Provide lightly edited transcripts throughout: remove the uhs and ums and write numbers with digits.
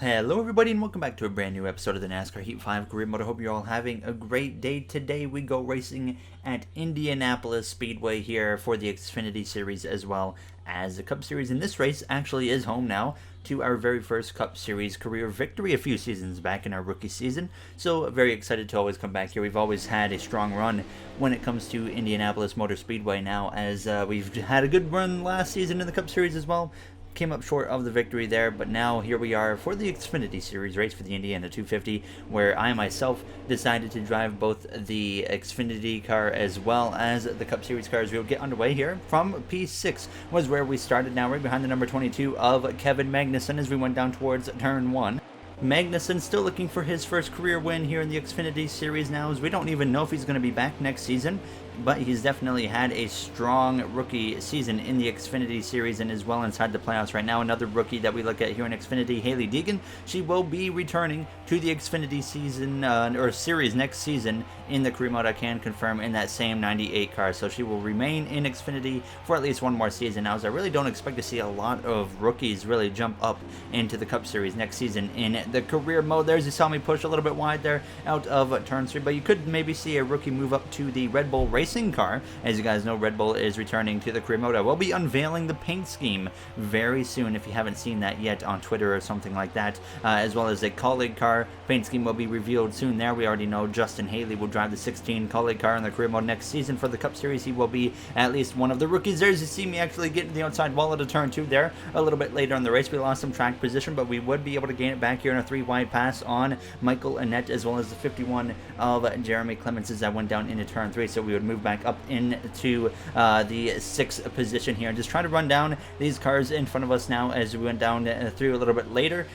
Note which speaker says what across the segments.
Speaker 1: Hello everybody and welcome back to a brand new episode of the NASCAR Heat 5 Career Mode. I hope you're all having a great day. Today we go racing at Indianapolis Speedway here for the Xfinity Series as well as the Cup Series. And this race actually is home now to our very first Cup Series career victory a few seasons back in our rookie season. So very excited to always come back here. We've always had a strong run when it comes to Indianapolis Motor Speedway now, as we've had a good run last season in the Cup Series as well. Came up short of the victory there, but now here we are for the Xfinity Series race for the Indiana 250, where I myself decided to drive both the Xfinity car as well as the Cup Series cars. We'll get underway here from P6 was where we started, now right behind the number 22 of Kevin Magnussen as we went down towards turn 1. Magnussen still looking for his first career win here in the Xfinity Series now, as we don't even know if he's going to be back next season, but he's definitely had a strong rookie season in the Xfinity Series and is well inside the playoffs right now. Another rookie that we look at here in Xfinity, Hailie Deegan, she will be returning to the Xfinity season or series next season in the career mode. I can confirm in that same 98 car, so she will remain in Xfinity for at least one more season now, as I really don't expect to see a lot of rookies really jump up into the Cup Series next season in the career mode. There's, you saw me push a little bit wide there out of turn 3, but you could maybe see a rookie move up to the Red Bull racing car. As you guys know, Red Bull is returning to the career mode. I will be unveiling the paint scheme very soon if you haven't seen that yet on Twitter or something like that, as well as a colleague car paint scheme will be revealed soon there. We already know Justin Haley will drive the 16 colleague car in the career mode next season for the Cup Series. He will be at least one of the rookies. There's, you see me actually getting the outside wall at a turn 2 there a little bit later in the race. We lost some track position, but we would be able to gain it back here in a 3-wide pass on Michael Annett, as well as the 51 of Jeremy Clements as I went down into turn 3. So we would move back up into the 6th position here and just try to run down these cars in front of us now as we went down through a little bit later.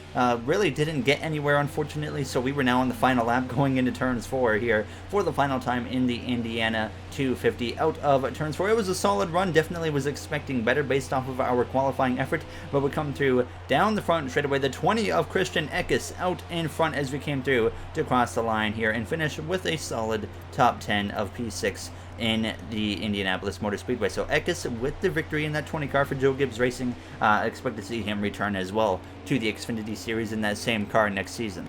Speaker 1: Really didn't get anywhere, unfortunately, so we were now on the final lap going into turns 4 here for the final time in the Indiana 250 out of turns 4. It was a solid run, definitely was expecting better based off of our qualifying effort, but we come through down the front straight away. The 20 of Christian Eckes out in front as we came through to cross the line here and finish with a solid top 10 of P6 in the Indianapolis Motor Speedway. So Eckes with the victory in that 20 car for Joe Gibbs Racing. Expect to see him return as well to the Xfinity Series in that same car next season.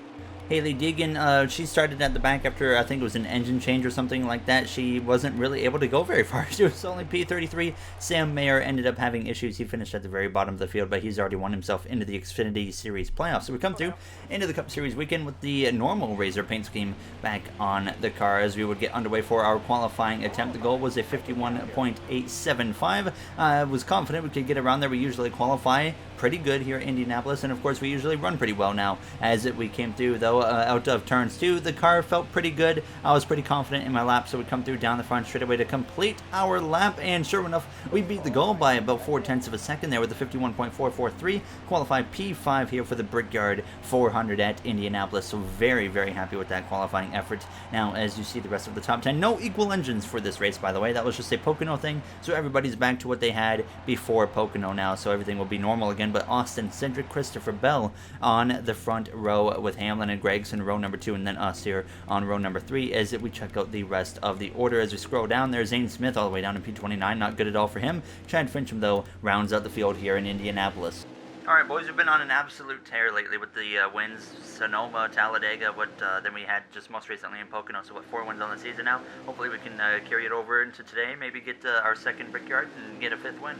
Speaker 1: Hailie Deegan, she started at the back after, I think it was an engine change or something like that. She wasn't really able to go very far. She was only P33. Sam Mayer ended up having issues. He finished at the very bottom of the field, but he's already won himself into the Xfinity Series playoffs. So we come through into the Cup Series weekend with the normal Razor paint scheme back on the car as we would get underway for our qualifying attempt. The goal was a 51.875. I was confident we could get around there. We usually qualify pretty good here in Indianapolis, and of course we usually run pretty well now. As we came through though out of turns 2, the car felt pretty good. I was pretty confident in my lap, so we come through down the front straight away to complete our lap, and sure enough we beat the goal by about 0.4 of a second there with the 51.443. Qualified P5 here for the Brickyard 400 at Indianapolis, so very happy with that qualifying effort. Now as you see the rest of the top 10, no equal engines for this race, by the way. That was just a Pocono thing, so everybody's back to what they had before Pocono now, so everything will be normal again. But Austin Cindric, Christopher Bell on the front row with Hamlin and Gregson row number 2, and then us here on row number 3 as we check out the rest of the order. As we scroll down, there's Zane Smith all the way down to P29, not good at all for him. Chad Fincham though rounds out the field here in Indianapolis. Alright boys, we've been on an absolute tear lately with the wins. Sonoma, Talladega, then we had just most recently in Pocono, so 4 wins on the season now. Hopefully we can carry it over into today, maybe get our second Brickyard and get a 5th win.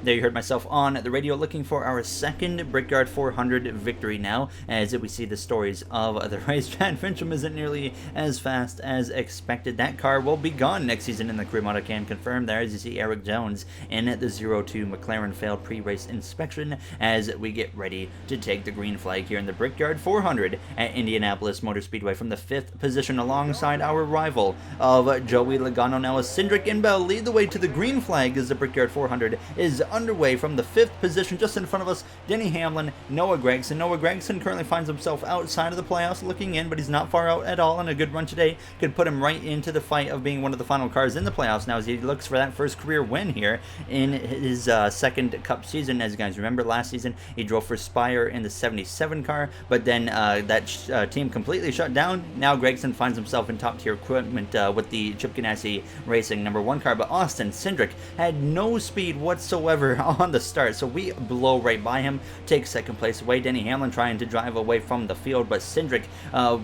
Speaker 1: There you heard myself on the radio looking for our second Brickyard 400 victory now, as we see the stories of the race. Chad Fincham isn't nearly as fast as expected. That car will be gone next season in the career mode. I can confirm there, as you see Eric Jones in the 02 McLaren failed pre-race inspection as we get ready to take the green flag here in the Brickyard 400 at Indianapolis Motor Speedway from the 5th position alongside our rival of Joey Logano. Now as Cindric and Bell lead the way to the green flag as the Brickyard 400 is underway from the 5th position. Just in front of us, Denny Hamlin, Noah Gragson. Noah Gragson currently finds himself outside of the playoffs looking in, but he's not far out at all, and a good run today could put him right into the fight of being one of the final cars in the playoffs now as he looks for that first career win here in his second Cup season. As you guys remember, last season he drove for Spire in the 77 car, but then that team completely shut down. Now Gragson finds himself in top tier equipment with the Chip Ganassi Racing #1 car, but Austin Cindric had no speed whatsoever ever on the start. So we blow right by him, take second place away. Denny Hamlin trying to drive away from the field, but Cindric,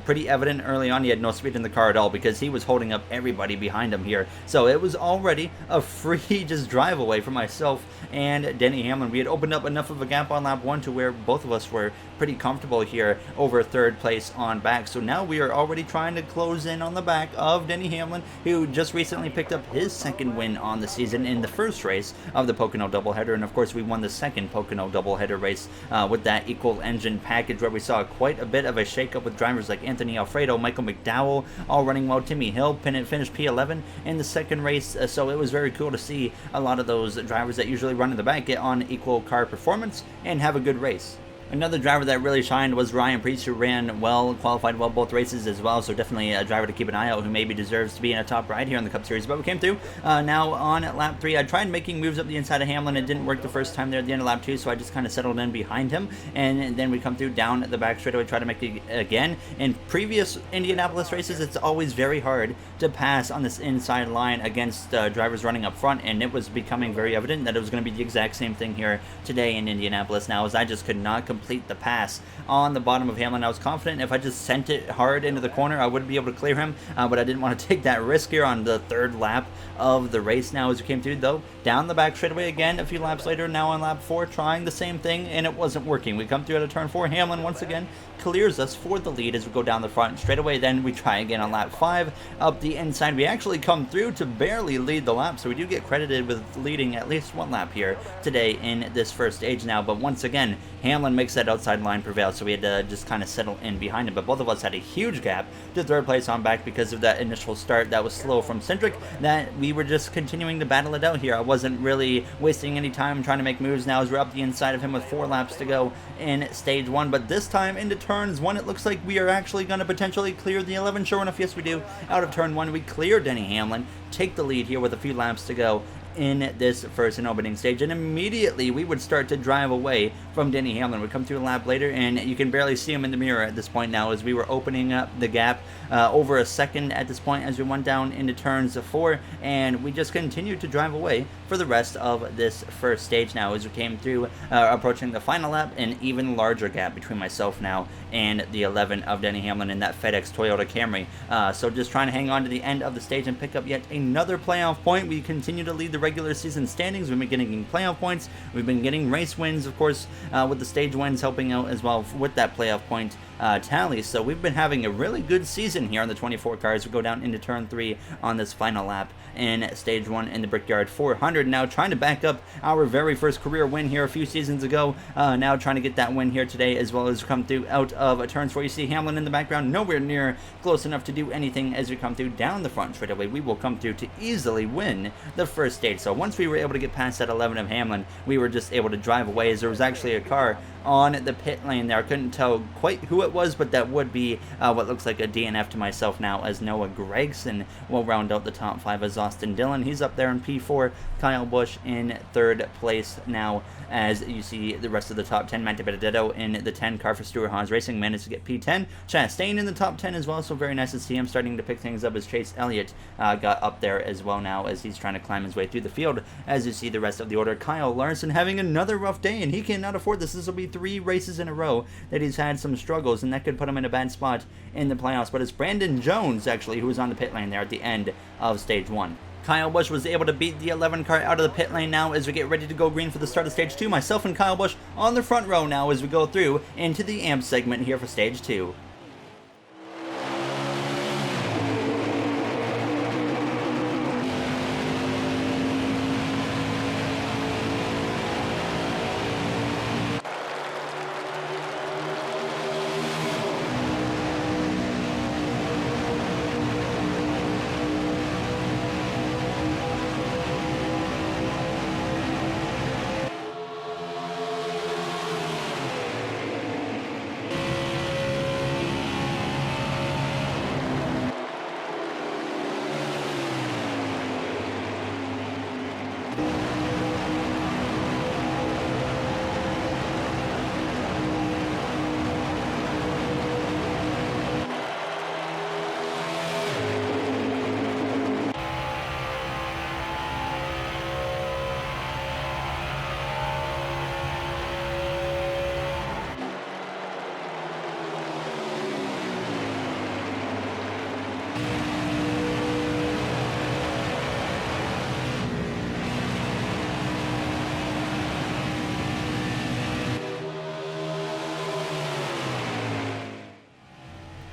Speaker 1: pretty evident early on, he had no speed in the car at all because he was holding up everybody behind him here. So it was already a free just drive away for myself and Denny Hamlin. We had opened up enough of a gap on lap 1 to where both of us were pretty comfortable here over third place on back. So now we are already trying to close in on the back of Denny Hamlin, who just recently picked up his second win on the season in the first race of the Pocono doubleheader. And of course, we won the second Pocono doubleheader race with that equal engine package, where we saw quite a bit of a shakeup with drivers like Anthony Alfredo, Michael McDowell all running well. Timmy Hill finished P11 in the second race. So it was very cool to see a lot of those drivers that usually run in the back get on equal car performance and have a good race. Another driver that really shined was Ryan Preece, who ran well, qualified well both races as well, so definitely a driver to keep an eye out who maybe deserves to be in a top ride here in the Cup Series. But we came through now on lap 3. I tried making moves up the inside of Hamlin. It didn't work the first time there at the end of lap 2, so I just kind of settled in behind him, and then we come through down the back straightaway, try to make it again. In previous Indianapolis races, it's always very hard to pass on this inside line against drivers running up front, and it was becoming very evident that it was going to be the exact same thing here today in Indianapolis now, as I just could not complete the pass on the bottom of Hamlin. I was confident if I just sent it hard into the corner, I would be able to clear him, but I didn't want to take that risk here on the third lap of the race now as we came through, though. Down the back straightaway again a few laps later, now on lap 4, trying the same thing, and it wasn't working. We come through at a turn 4. Hamlin once again clears us for the lead as we go down the front straightaway. Then we try again on lap 5 up the inside. We actually come through to barely lead the lap, so we do get credited with leading at least one lap here today in this first stage now. But once again, Hamlin makes that outside line prevail, so we had to just kind of settle in behind him. But both of us had a huge gap to third place on back because of that initial start that was slow from Cindric, that we were just continuing to battle it out here. I wasn't really wasting any time trying to make moves now as we're up the inside of him with 4 laps to go in stage 1. But this time into turns 1, it looks like we are actually going to potentially clear the 11. Sure enough, yes we do. Out of turn 1, we clear Denny Hamlin, take the lead here with a few laps to go in this first and opening stage, and immediately we would start to drive away from Denny Hamlin. We come through a lap later, and you can barely see him in the mirror at this point now as we were opening up the gap over a second at this point as we went down into turns 4, and we just continued to drive away for the rest of this first stage now as we came through approaching the final lap. An even larger gap between myself now and the 11 of Denny Hamlin in that FedEx Toyota Camry. So just trying to hang on to the end of the stage and pick up yet another playoff point. We continue to lead the regular season standings. We've been getting playoff points. We've been getting race wins, of course, with the stage wins helping out as well with that playoff point tally. So we've been having a really good season here on the 24 cars. We go down into turn 3 on this final lap in stage 1 in the Brickyard 400. Now trying to back up our very first career win here a few seasons ago. Now trying to get that win here today, as well as come through out of turns 4. You see Hamlin in the background, nowhere near close enough to do anything as we come through down the front straightaway. We will come through to easily win the first stage. So once we were able to get past that 11 of Hamlin, we were just able to drive away, as there was actually a car on the pit lane there. I couldn't tell quite who it was, but that would be what looks like a DNF to myself now, as Noah Gregson will round out the top 5 as Austin Dillon. He's up there in P4. Kyle Busch in 3rd place now, as you see the rest of the top 10. Matt DiBenedetto in the 10 car for Stewart Haas Racing managed to get P10. Chastain in the top 10 as well, so very nice to see him starting to pick things up, as Chase Elliott got up there as well now as he's trying to climb his way through the field. As you see the rest of the order, Kyle Larson having another rough day, and he cannot afford this. This will be 3 races in a row that he's had some struggles, and that could put him in a bad spot in the playoffs. But it's Brandon Jones, actually, who was on the pit lane there at the end of stage 1. Kyle Busch was able to beat the 11 car out of the pit lane now as we get ready to go green for the start of stage 2. Myself and Kyle Busch on the front row now as we go through into the AMP segment here for stage 2.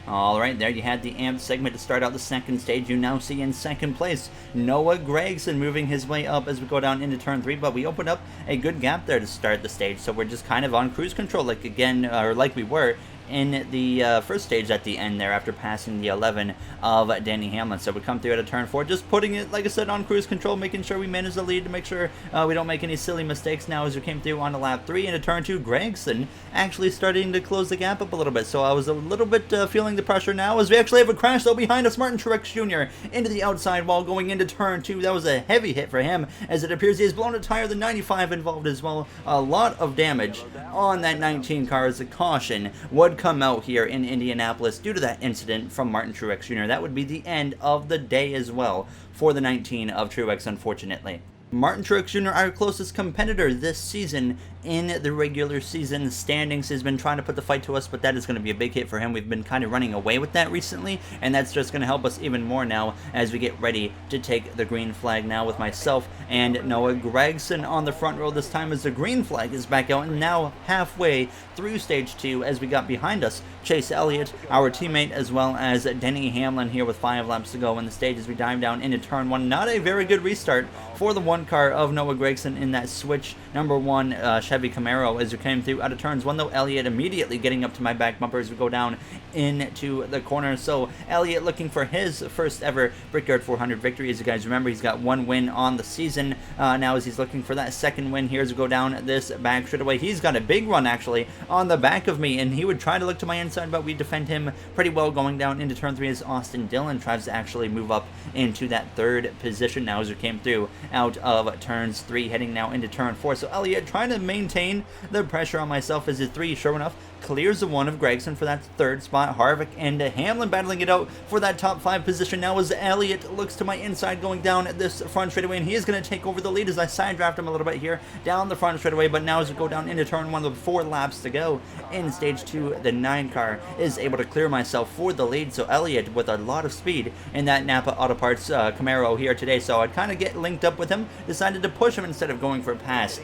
Speaker 1: Alright, there you had the AMP segment to start out the second stage. You now see in second place Noah Gragson moving his way up as we go down into turn 3, but we opened up a good gap there to start the stage, so we're just kind of on cruise control like we were in the first stage at the end there after passing the 11 of Denny Hamlin. So we come through at a turn 4, just putting it, like I said, on cruise control, making sure we manage the lead to make sure we don't make any silly mistakes now as we came through on to lap 3 into turn 2. Gragson actually starting to close the gap up a little bit, so I was a little bit feeling the pressure now as we actually have a crash though behind us. Martin Truex Jr. into the outside wall going into turn 2. That was a heavy hit for him as it appears he has blown a tire. The 95 involved as well. A lot of damage on that 19 car as a caution would come out here in Indianapolis due to that incident from Martin Truex Jr. That would be the end of the day as well for the 19 of Truex, unfortunately. Martin Truex Jr., our closest competitor this season in the regular season standings, has been trying to put the fight to us, but that is going to be a big hit for him. We've been kind of running away with that recently, and that's just going to help us even more now as we get ready to take the green flag now with myself and Noah Gragson on the front row this time as the green flag is back out, and now halfway through stage 2 as we got behind us Chase Elliott, our teammate, as well as Denny Hamlin here with 5 laps to go in the stage as we dive down into turn 1. Not a very good restart for the one car of Noah Gragson in that switch number 1 Chevy Camaro as we came through out of turns 1, though Elliott immediately getting up to my back bumper as we go down into the corner. So Elliott looking for his first ever Brickyard 400 victory. As you guys remember, he's got 1 win on the season now as he's looking for that second win here as we go down this back straightaway. He's got a big run actually on the back of me, and he would try to look to my inside, but we defend him pretty well going down into turn 3 as Austin Dillon tries to actually move up into that 3rd position now as we came through out of turns 3 heading now into turn 4. So Elliott trying to maintain the pressure on myself as his 3, sure enough, clears the 1 of Gragson for that 3rd spot. Harvick and Hamlin battling it out for that top 5 position now as Elliott looks to my inside going down this front straightaway, and he is going to take over the lead as I side draft him a little bit here down the front straightaway. But now as we go down into turn 1 with 4 laps to go in stage 2, the 9 car is able to clear myself for the lead. So Elliott with a lot of speed in that Napa Auto Parts Camaro here today, so I'd kind of get linked up with him, decided to push him instead of going for a pass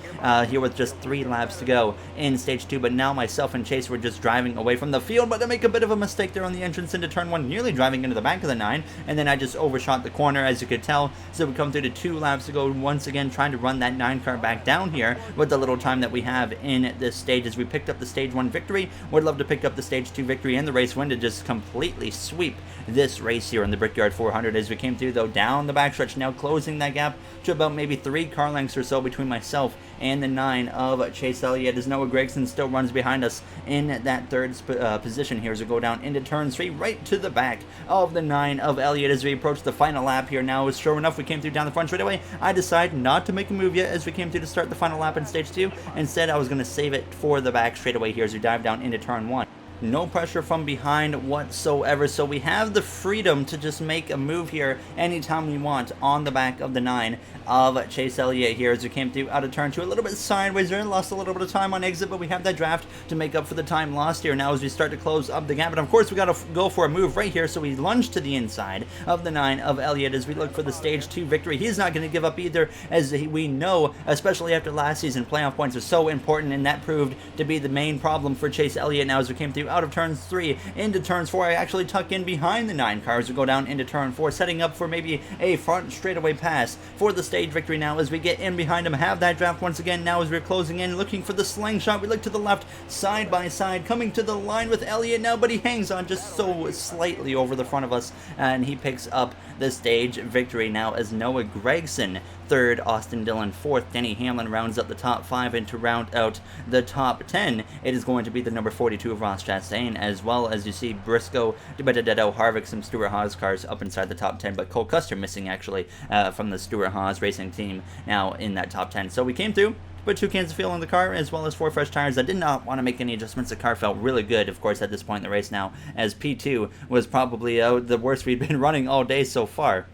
Speaker 1: here with just 3 laps to go in stage 2. But now myself and Chase were just driving away from the field, but I make a bit of a mistake there on the entrance into turn 1, nearly driving into the back of the 9, and then I just overshot the corner as you could tell. So we come through to 2 laps to go, once again trying to run that 9 car back down here with the little time that we have in this stage as we picked up the stage 1 victory. Would love to pick up the stage 2 victory and the race win to just completely sweep this race here in the Brickyard 400 as we came through though down the backstretch, now closing that gap to about maybe 3 car lengths or so between myself and the 9 of Chase Elliott as Noah Gragson still runs behind us in that 3rd position here as we go down into turn 3 right to the back of the 9 of Elliott as we approach the final lap here now. As sure enough we came through down the front straightaway, I decide not to make a move yet as we came through to start the final lap in stage 2. Instead I was going to save it for the back straightaway here as we dive down into turn 1. No pressure from behind whatsoever, so we have the freedom to just make a move here anytime we want on the back of the 9 of Chase Elliott here as we came through out of turn 2 a little bit sideways there and lost a little bit of time on exit, but we have that draft to make up for the time lost here now as we start to close up the gap. And of course we got to go for a move right here, so we lunge to the inside of the 9 of Elliott as we look for the stage 2 victory. He's not going to give up either, as we know, especially after last season, playoff points are so important, and that proved to be the main problem for Chase Elliott now as we came through out of turns 3 into turns 4. I actually tuck in behind the 9 cars we go down into turn 4, setting up for maybe a front straightaway pass for the stage victory now as we get in behind him, have that draft once again now as we're closing in, looking for the slingshot. We look to the left, side by side, coming to the line with Elliott now, but he hangs on just so slightly over the front of us, and he picks up the stage victory now as Noah Gragson 3rd, Austin Dillon 4th, Denny Hamlin rounds up the top 5, and to round out the top 10, it is going to be the number 42 of Ross Chastain, as well as you see Briscoe, Harvick, some Stewart Haas cars up inside the top 10, but Cole Custer missing actually from the Stewart Haas racing team now in that top 10. So we came through, put 2 cans of fuel in the car as well as 4 fresh tires. I did not want to make any adjustments. The car felt really good, of course, at this point in the race now, as P2 was probably the worst we'd been running all day so far.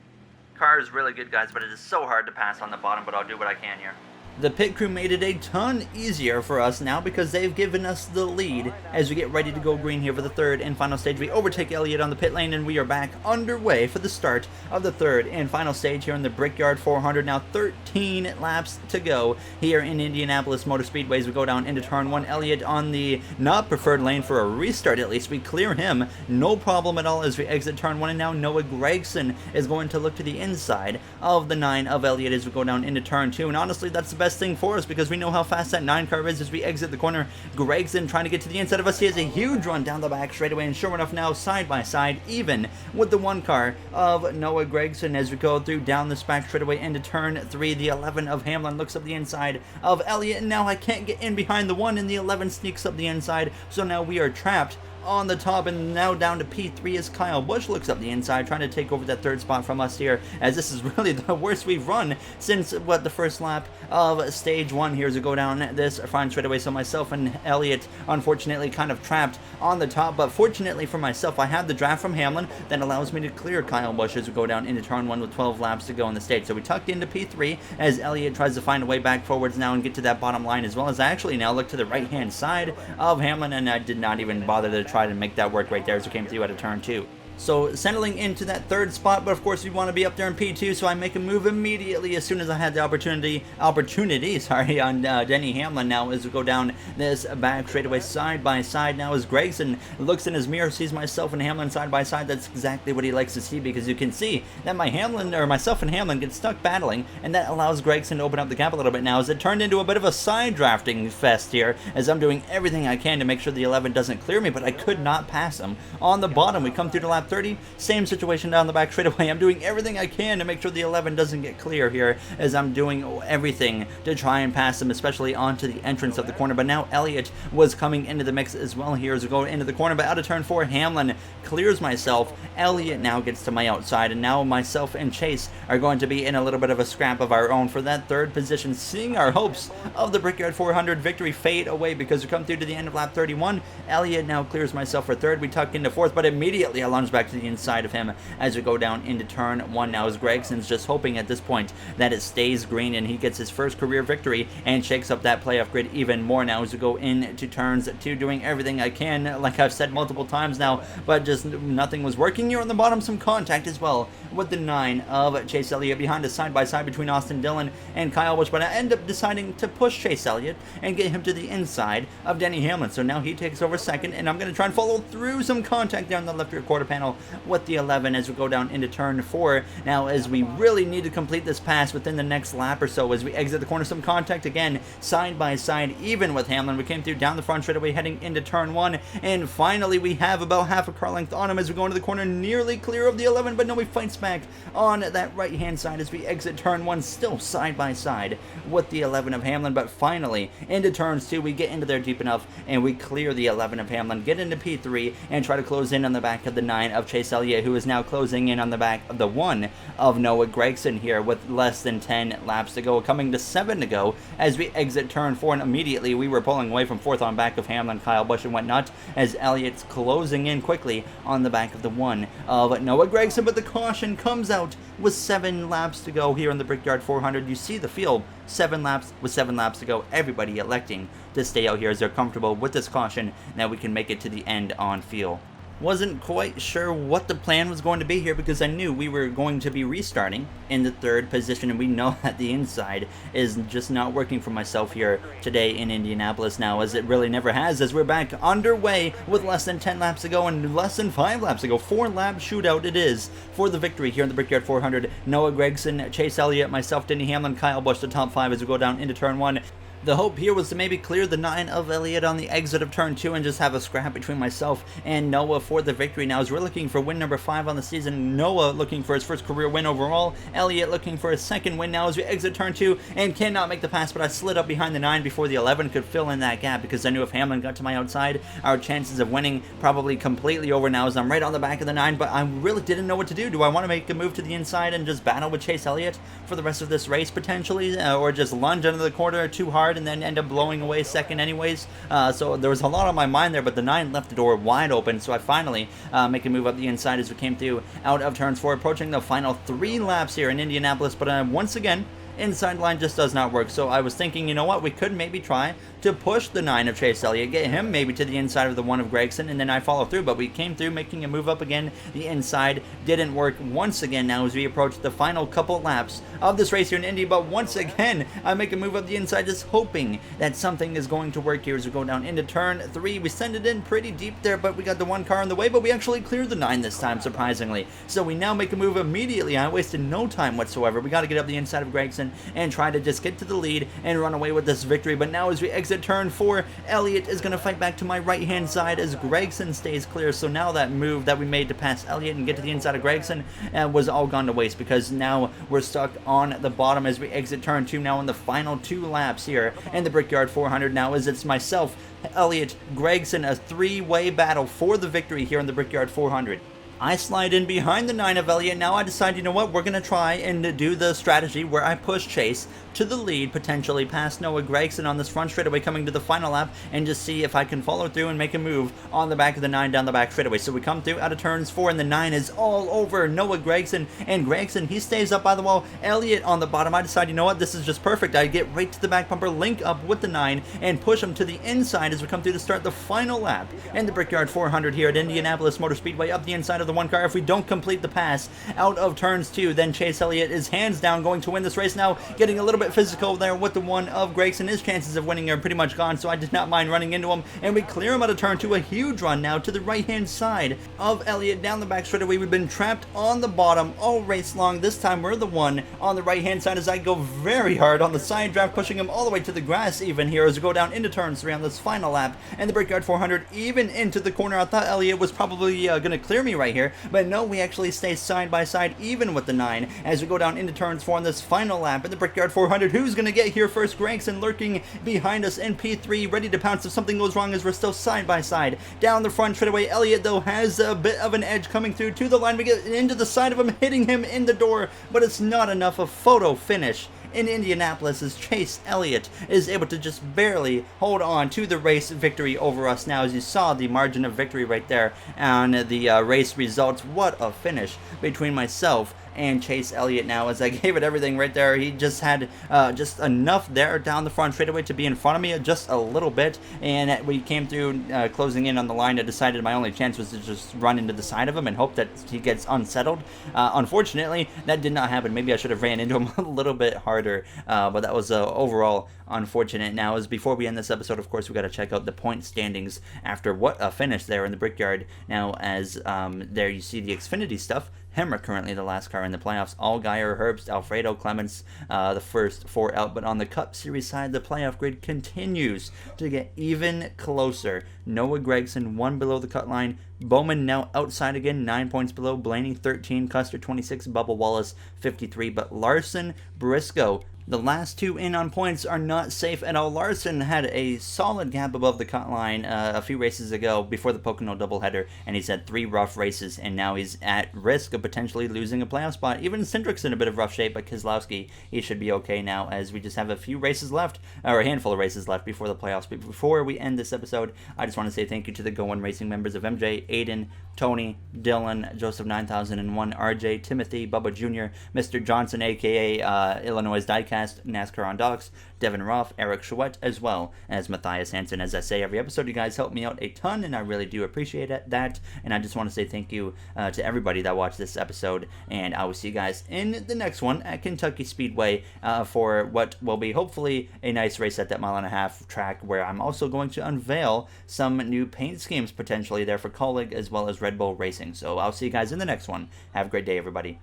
Speaker 1: Car is really good, guys, but it is so hard to pass on the bottom, but I'll do what I can here. The pit crew made it a ton easier for us now because they've given us the lead as we get ready to go green here for the third and final stage. We overtake Elliott on the pit lane and we are back underway for the start of the third and final stage here in the Brickyard 400. Now 13 laps to go here in Indianapolis Motor Speedway as we go down into turn 1. Elliott on the not preferred lane for a restart at least. We clear him, no problem at all as we exit turn 1, and now Noah Gragson is going to look to the inside of the 9 of Elliott as we go down into turn 2, and honestly that's the best thing for us because we know how fast that 9 car is as we exit the corner. Gregson trying to get to the inside of us. He has a huge run down the back straightaway, and sure enough now side by side even with the 1 car of Noah Gragson as we go through down this back straightaway into turn 3. The 11 of Hamlin looks up the inside of Elliott, and now I can't get in behind the 1, and the 11 sneaks up the inside, so now we are trapped on the top, and now down to P3 as Kyle Busch looks up the inside trying to take over that third spot from us here, as this is really the worst we've run since the first lap of stage 1 here as we go down this fine straightaway. So myself and Elliott unfortunately kind of trapped on the top, but fortunately for myself I have the draft from Hamlin that allows me to clear Kyle Busch as we go down into turn 1 with 12 laps to go in the stage. So we tucked into P3 as Elliott tries to find a way back forwards now and get to that bottom line, as well as I actually now look to the right hand side of Hamlin, and I did not even bother to try to make that work right there as we came through out of turn 2. So settling into that third spot, but of course we want to be up there in P2, so I make a move immediately as soon as I had the opportunity on Denny Hamlin now as we go down this back straightaway side by side now as Gregson looks in his mirror, sees myself and Hamlin side by side. That's exactly what he likes to see, because you can see that myself and Hamlin get stuck battling, and that allows Gregson to open up the gap a little bit now as it turned into a bit of a side drafting fest here as I'm doing everything I can to make sure the 11 doesn't clear me, but I could not pass him. On the bottom we come through to lap 30, same situation down the back straightaway. I'm doing everything I can to make sure the 11 doesn't get clear here as I'm doing everything to try and pass him, especially onto the entrance of the corner. But now Elliott was coming into the mix as well here as we go into the corner, but out of turn 4 Hamlin clears myself. Elliott now gets to my outside, and now myself and Chase are going to be in a little bit of a scrap of our own for that third position, seeing our hopes of the Brickyard 400 victory fade away because we come through to the end of lap 31. Elliott now clears myself for third. We tuck into fourth, but immediately I lunge back to the inside of him as we go down into turn 1 now as Gregson's just hoping at this point that it stays green and he gets his first career victory and shakes up that playoff grid even more now as we go into turns 2, doing everything I can, like I've said multiple times now, but just nothing was working here on the bottom. Some contact as well with the 9 of Chase Elliott behind a side-by-side between Austin Dillon and Kyle Busch, but I end up deciding to push Chase Elliott and get him to the inside of Denny Hamlin. So now he takes over second, and I'm going to try and follow through some contact down the left rear quarter panel with the 11 as we go down into turn 4 now, as we really need to complete this pass within the next lap or so as we exit the corner. Some contact again side by side even with Hamlin. We came through down the front straightaway heading into turn 1, and finally we have about half a car length on him as we go into the corner, nearly clear of the 11, but no, he fights back on that right hand side as we exit turn 1, still side by side with the 11 of Hamlin. But finally into turns 2 we get into there deep enough and we clear the 11 of Hamlin, get into P3 and try to close in on the back of the 9 of Chase Elliott, who is now closing in on the back of the 1 of Noah Gragson here with less than 10 laps to go, coming to 7 to go as we exit turn 4, and immediately we were pulling away from fourth on back of Hamlin, Kyle Busch and whatnot as Elliott's closing in quickly on the back of the 1 of Noah Gragson. But the caution comes out with 7 laps to go here in the Brickyard 400. You see the field, 7 laps with 7 laps to go, everybody electing to stay out here as they're comfortable with this caution. Now we can make it to the end on feel. Wasn't quite sure what the plan was going to be here because I knew we were going to be restarting in the third position, and we know that the inside is just not working for myself here today in Indianapolis now, as it really never has, as we're back underway with less than 10 laps to go and less than 5 laps to go. 4-lap shootout it is for the victory here in the Brickyard 400. Noah Gragson, Chase Elliott, myself, Denny Hamlin, Kyle Busch, the top 5 as we go down into turn 1. The hope here was to maybe clear the 9 of Elliott on the exit of turn 2 and just have a scrap between myself and Noah for the victory. Now, as we're looking for win number 5 on the season, Noah looking for his first career win overall, Elliott looking for his second win now as we exit turn 2 and cannot make the pass, but I slid up behind the 9 before the 11 could fill in that gap because I knew if Hamlin got to my outside, our chances of winning probably completely over now as I'm right on the back of the 9, but I really didn't know what to do. Do I want to make a move to the inside and just battle with Chase Elliott for the rest of this race potentially, or just lunge under the corner too hard and then end up blowing away second anyways? So there was a lot on my mind there, but the 9 left the door wide open, so I finally make a move up the inside as we came through out of turns 4, approaching the final 3 laps here in Indianapolis. But once again, inside line just does not work. So I was thinking, you know what, we could maybe try to push the 9 of Chase Elliott, get him maybe to the inside of the 1 of Gragson, and then I follow through. But we came through making a move up again. The inside didn't work once again now as we approach the final couple laps of this race here in Indy. But once again, I make a move up the inside, just hoping that something is going to work here as we go down into turn 3. We send it in pretty deep there, but we got the 1 car in the way, but we actually cleared the 9 this time, surprisingly. So we now make a move immediately. I wasted no time whatsoever. We got to get up the inside of Gragson and try to just get to the lead and run away with this victory. But now as we exit turn 4, Elliott is going to fight back to my right-hand side as Gragson stays clear. So now that move that we made to pass Elliott and get to the inside of Gragson was all gone to waste, because now we're stuck on the bottom as we exit turn 2 now in the final 2 laps here in the Brickyard 400 now, as it's myself, Elliott, Gragson, a 3-way battle for the victory here in the Brickyard 400. I slide in behind the 9 of Elliott. Now I decide, you know what, we're going to try and do the strategy where I push Chase to the lead, potentially past Noah Gragson on this front straightaway coming to the final lap, and just see if I can follow through and make a move on the back of the 9 down the back straightaway. So we come through out of turns 4, and the 9 is all over Noah Gragson, and Gragson, he stays up by the wall. Elliott on the bottom. I decide, you know what, this is just perfect. I get right to the back bumper, link up with the 9, and push him to the inside as we come through to start the final lap in the Brickyard 400 here at Indianapolis Motor Speedway, up the inside of the 1 car. If we don't complete the pass out of turns 2, then Chase Elliott is hands down going to win this race. Now getting a little bit physical there with the 1 of Gragson. His chances of winning are pretty much gone, so I did not mind running into him, and we clear him out of turn 2. A huge run now to the right-hand side of Elliott down the back straightaway. We've been trapped on the bottom all race long. This time we're the one on the right-hand side as I go very hard on the side draft, pushing him all the way to the grass even here as we go down into turn 3 on this final lap and the Brickyard 400, even into the corner. I thought Elliott was probably going to clear me right here, but no, we actually stay side by side even with the 9 as we go down into turns 4 on this final lap in the Brickyard 400. Who's going to get here first? Gragson lurking behind us in P3, ready to pounce if something goes wrong as we're still side by side down the front straightaway. Elliott, though, has a bit of an edge coming through to the line. We get into the side of him, hitting him in the door, but it's not enough. A photo finish in Indianapolis as Chase Elliott is able to just barely hold on to the race victory over us. Now, as you saw the margin of victory right there on the race results, what a finish between myself and Chase Elliott. Now, as I gave it everything right there, he just had just enough there down the front straightaway to be in front of me just a little bit, and we came through closing in on the line. I decided my only chance was to just run into the side of him and hope that he gets unsettled. Unfortunately, that did not happen. Maybe I should have ran into him a little bit harder, but that was overall unfortunate. Now, as before we end this episode, of course, we got to check out the point standings after what a finish there in the Brickyard. Now, as there you see the Xfinity stuff. Hemrick currently the last car in the playoffs. Allgaier, Herbst, Alfredo, Clements, the first 4 out. But on the Cup Series side, the playoff grid continues to get even closer. Noah Gragson 1 below the cut line. Bowman now outside again, 9 points below. Blaney 13, Custer 26, Bubba Wallace 53. But Larson, Briscoe, the last 2 in on points are not safe at all. Larson had a solid gap above the cut line a few races ago before the Pocono doubleheader, and he's had 3 rough races, and now he's at risk of potentially losing a playoff spot. Even Cindric's in a bit of rough shape, but Keselowski, he should be okay now, as we just have a few races left, or a handful of races left before the playoffs. But before we end this episode, I just want to say thank you to the Go One Racing members of MJ, Aiden, Tony, Dylan, Joseph 9001, RJ, Timothy, Bubba Jr., Mr. Johnson, aka Illinois Diecast, NASCAR on Docks, Devin Roth, Eric Chouette, as well as Matthias Hansen. As I say every episode, you guys help me out a ton, and I really do appreciate that. And I just want to say thank you to everybody that watched this episode, and I will see you guys in the next one at Kentucky Speedway for what will be hopefully a nice race at that 1.5-mile track, where I'm also going to unveil some new paint schemes potentially there for Colleague as well as Red Bull Racing. So I'll see you guys in the next one. Have a great day, everybody.